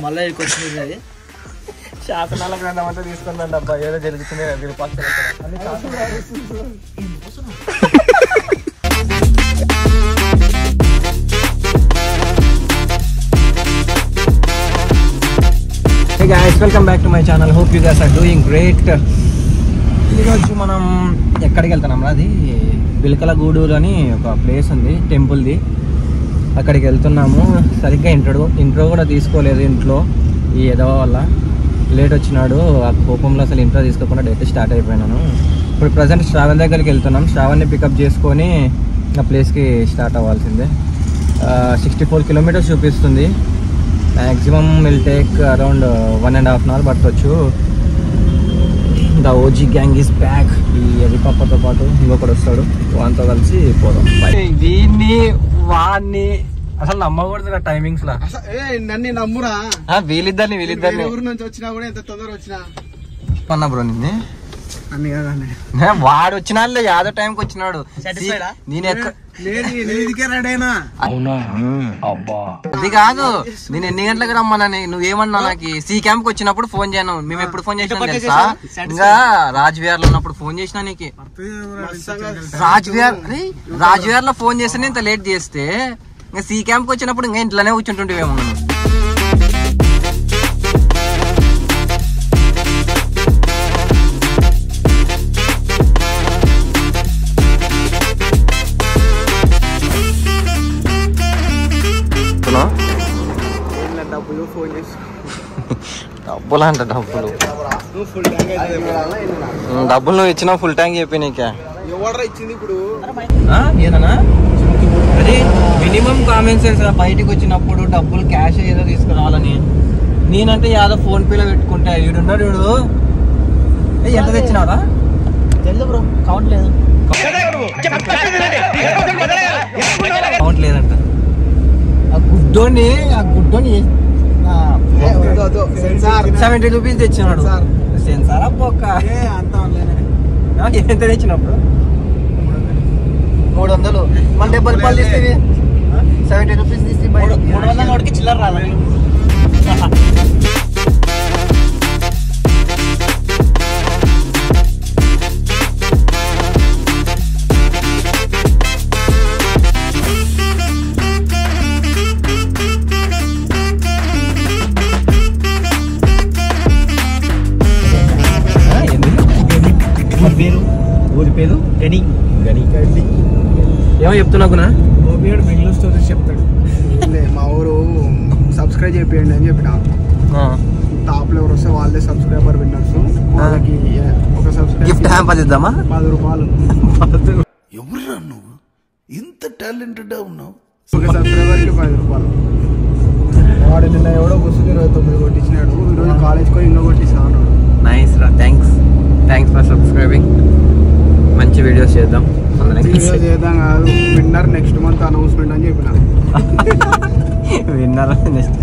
మళ్ళీ ఇక్కడికి వచ్చింది అది శాసనాల గ్రంథం అంతా తీసుకుందండి అబ్బా ఏదో జరుగుతుంది Hey guys, welcome back to my channel. Hope you guys are doing great. ఈరోజు మనం ఎక్కడికి వెళ్తున్నాం అది బిలకలగూడూరు అని ఒక ప్లేస్ ఉంది టెంపుల్ది, అక్కడికి వెళ్తున్నాము. సరిగ్గా ఇంట్రో కూడా తీసుకోలేదు ఇంట్లో, ఈ ఎదవ వల్ల లేట్ వచ్చినాడు. ఆ కోపంలో అసలు ఇంట్రో తీసుకోకుండా డైరెక్ట్ స్టార్ట్ అయిపోయినాను. ఇప్పుడు ప్రజెంట్ శ్రావణ్ దగ్గరికి వెళ్తున్నాం. శ్రావణ్ని పికప్ చేసుకొని ఆ ప్లేస్కి స్టార్ట్ అవ్వాల్సిందే. 64 kilometers చూపిస్తుంది. Maximum will take around 1.5 hours పట్టవచ్చు. The OG gang is back. ఈ ఎవి పాపతో పాటు ఇంకొకటి వస్తాడు, వానితో కలిసి పోదాం. వీడిని వాడిని అసలు నమ్మకూడదు టైమింగ్స్ లా. నన్ను నమ్మురా, వీళ్ళిద్దరిని ఊరు నుంచి వచ్చినా కూడా ఎంత తొందర వచ్చినా పన్నా బ్రో నిన్ను అన్ని కదండి. వాడు వచ్చినా యాదో టైంకి వచ్చినాడు. నేను అవునా అబ్బా అది కాదు, నేను ఎన్ని గంటలకు రమ్మని నువ్వేమన్నా నాకు సి క్యాంప్ కి వచ్చినప్పుడు ఫోన్ చేయను. మేము ఎప్పుడు ఫోన్ చేసినా తెలుసా, ఇంకా రాజ్విహార్ లో ఉన్నప్పుడు ఫోన్ చేసినా నీకు. రాజ్విహార్ లో ఫోన్ చేస్తే ఇంత లేట్ చేస్తే ఇంకా సి క్యాంప్ కి వచ్చినప్పుడు ఇంకా ఇంట్లోనే కూర్చుంటుంటేమో. డబ్బులు అంట డబ్బులు నువ్వు ఇచ్చినావు ఫుల్ ట్యాంక్ చెప్పి నీకే ఏదన్నా. అది మినిమం కామన్ సెన్స్. బయటకు వచ్చినప్పుడు డబ్బులు క్యాష్ ఏదో తీసుకురావాలని. నేనంటే యాదో ఫోన్ పేలో పెట్టుకుంటా. వీడున్నాడు వీడు. ఎంత తెచ్చినావా తెలుసు బ్రో, కౌంట్ లేదు. కౌంట్ లేదంట. ఆ గుడ్డోని 70 rupees తెచ్చినాడు. సెన్సారా పోక ఎంత తెచ్చినప్పుడు 300. మళ్ళీ 70 రూపాయలు తీస్తే 70 rupees తీసి 300 నోటికి చిల్లర రావాలి. ఊరి పేరు గని. ఏమో చెప్తున్నాకునా బెంగళూరు స్టోరీస్ చెప్తాడు. మా ఊరు సబ్స్క్రైబ్ చేయండి అని చెప్పిన. టాప్ లో ఎవరు వస్తే వాళ్ళే సబ్స్క్రైబర్ విన్నర్స్. వాళ్ళకి ఒక సబ్స్క్రైబ్ గిఫ్ట్ హ్యాంపర్ ఇద్దామా? 10 రూపాయలు. ఎవరురా నువ్వు ఇంత టాలెంటెడ్ ఉన్నావు? ఒక సబ్స్క్రైబర్ కి 10 రూపాయలు. వాడు నిన్న ఎవడో బస్సుకి 29 కొట్టించినాడు. ఈరోజు కాలేజ్కి పోయి ఇంకో కొట్టిస్తా అన్నాడు. నైస్ రా, థ్యాంక్స్ ఫర్ సబ్స్క్రైబింగ్. మంచి వీడియోస్ చేద్దాం. చేద్దాం కాదు, విన్నర్ నెక్స్ట్ మంత్ అనౌన్స్మెంట్ అని చెప్పిన. విన్నర్ నెక్స్ట్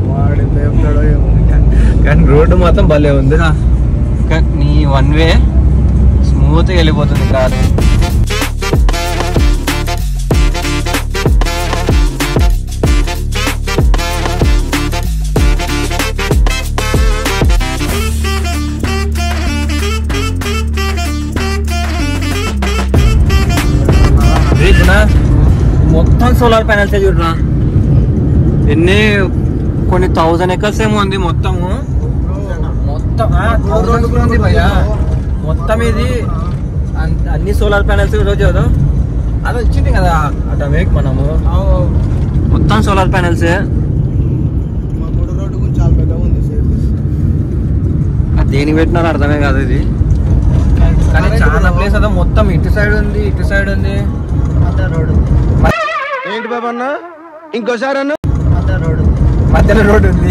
వాడు ఎంత చెప్తాడో ఏమో. కానీ రోడ్డు మాత్రం భలే ఉంది. నీ 1 way స్మూత్గా వెళ్ళిపోతుంది కారు. మొత్తం సోలార్ ప్యానల్స్ చూడరా. కొన్ని 1000 acres ఏమో ఉంది మొత్తము. మొత్తం ఇది అన్ని సోలార్ ప్యానల్స్. ఈరోజు అది వచ్చింది కదా అటు వేక్ మనము మొత్తం సోలార్ ప్యానల్స్. దేనికి పెట్టినారో అర్థమే కాదు ఇది. కానీ చాలా ప్లేస్ అదే మొత్తం ఇటు సైడ్ ఉంది, ఇటు సైడ్ ఉంది. ఏంటి బాబా అన్న, ఇంకోసారి అన్న. మధ్యలో రోడ్ ఉంది,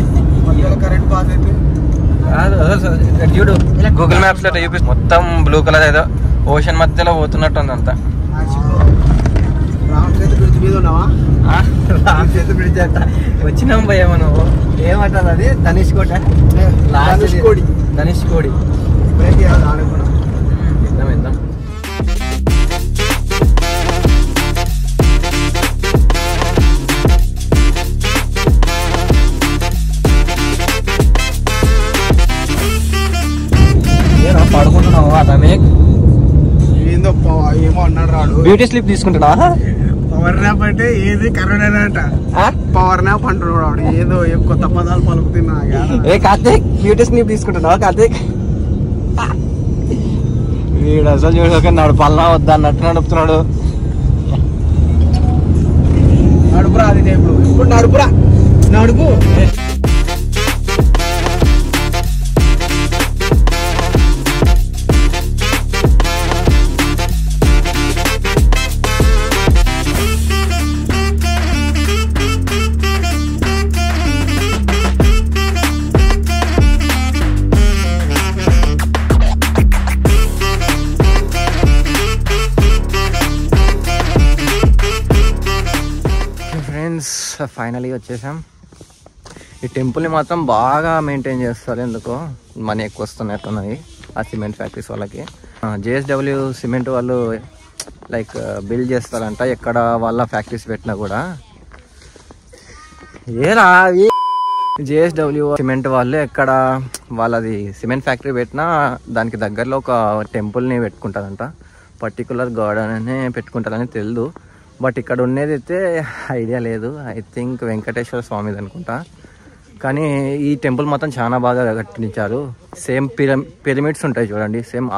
కరెంట్ పాస్ అయితే చూడు. గూగుల్ మ్యాప్స్ లో చూపి మొత్తం బ్లూ కలర్ ఏదో ఓషన్ మధ్యలో పోతున్నట్టు ఉంది అంతా. వచ్చినాం భయ మనం. ఏమంటారు అది? ధనుష్ కోట. ధనుష్ కోడి. ఇద్దాం. బ్యూటీ స్లిప్ తీసుకుంటున్నా. పవర్ నాప్ అంటే ఏది కరోనా అంట. పవర్ నాప్ అంటున్నాడు ఏదో కొత్త పదాలు పలుకుతున్నా. ఏ కార్తీక్ బ్యూటీ స్లిప్ తీసుకుంటున్నావా కార్తీక్? వీడు అసలు చూడక నడపాలనా వద్దా అన్నట్టు నడుపుతున్నాడు. నడుపురా అది ఇప్పుడు నడుపురా నడుపు. ఫైనలీ వచ్చేసాం. ఈ టెంపుల్ని మాత్రం బాగా మెయింటైన్ చేస్తారు. ఎందుకో మనీ ఎక్కువ వస్తున్నట్టున్నాయి ఆ సిమెంట్ ఫ్యాక్టరీస్ వాళ్ళకి. జేఎస్డబ్ల్యూ సిమెంట్ వాళ్ళు లైక్ బిల్డ్ చేస్తారంట ఎక్కడ వాళ్ళ ఫ్యాక్టరీస్ పెట్టినా కూడా. ఏరా జేఎస్డబ్ల్యూ సిమెంట్ వాళ్ళు ఎక్కడ వాళ్ళది సిమెంట్ ఫ్యాక్టరీ పెట్టినా దానికి దగ్గరలో ఒక టెంపుల్ని పెట్టుకుంటారంట. పర్టికులర్ గాడ్ అనే పెట్టుకుంటారని తెలియదు. బట్ ఇక్కడ ఉండేది అయితే ఐడియా లేదు. ఐ థింక్ వెంకటేశ్వర స్వామిది అనుకుంటా. కానీ ఈ టెంపుల్ మాత్రం చాలా బాగా కట్టించారు. సేమ్ పిరమిడ్స్ ఉంటాయి చూడండి, సేమ్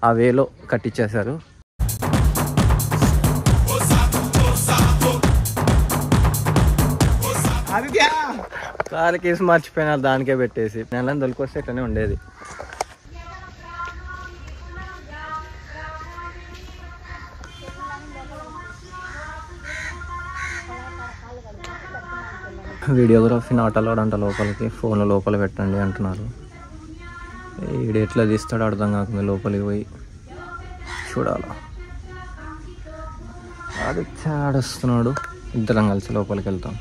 ఆ వేలో కట్టించేశారు. కారు కేసు మర్చిపోయినా దానికే పెట్టేసి నెలని దొరికొస్తే ఇట్లనే ఉండేది. వీడియోగ్రఫీ నాట్ అలౌడ్ అంట లోపలికి. ఫోన్ లోపల పెట్టండి అంటున్నారు. ఈడు ఎట్లా తీస్తాడో అర్థం కాకుండా లోపలికి పోయి చూడాలా. ఆడొస్తున్నాడు, ఇద్దరం కలిసి లోపలికి వెళ్తాం.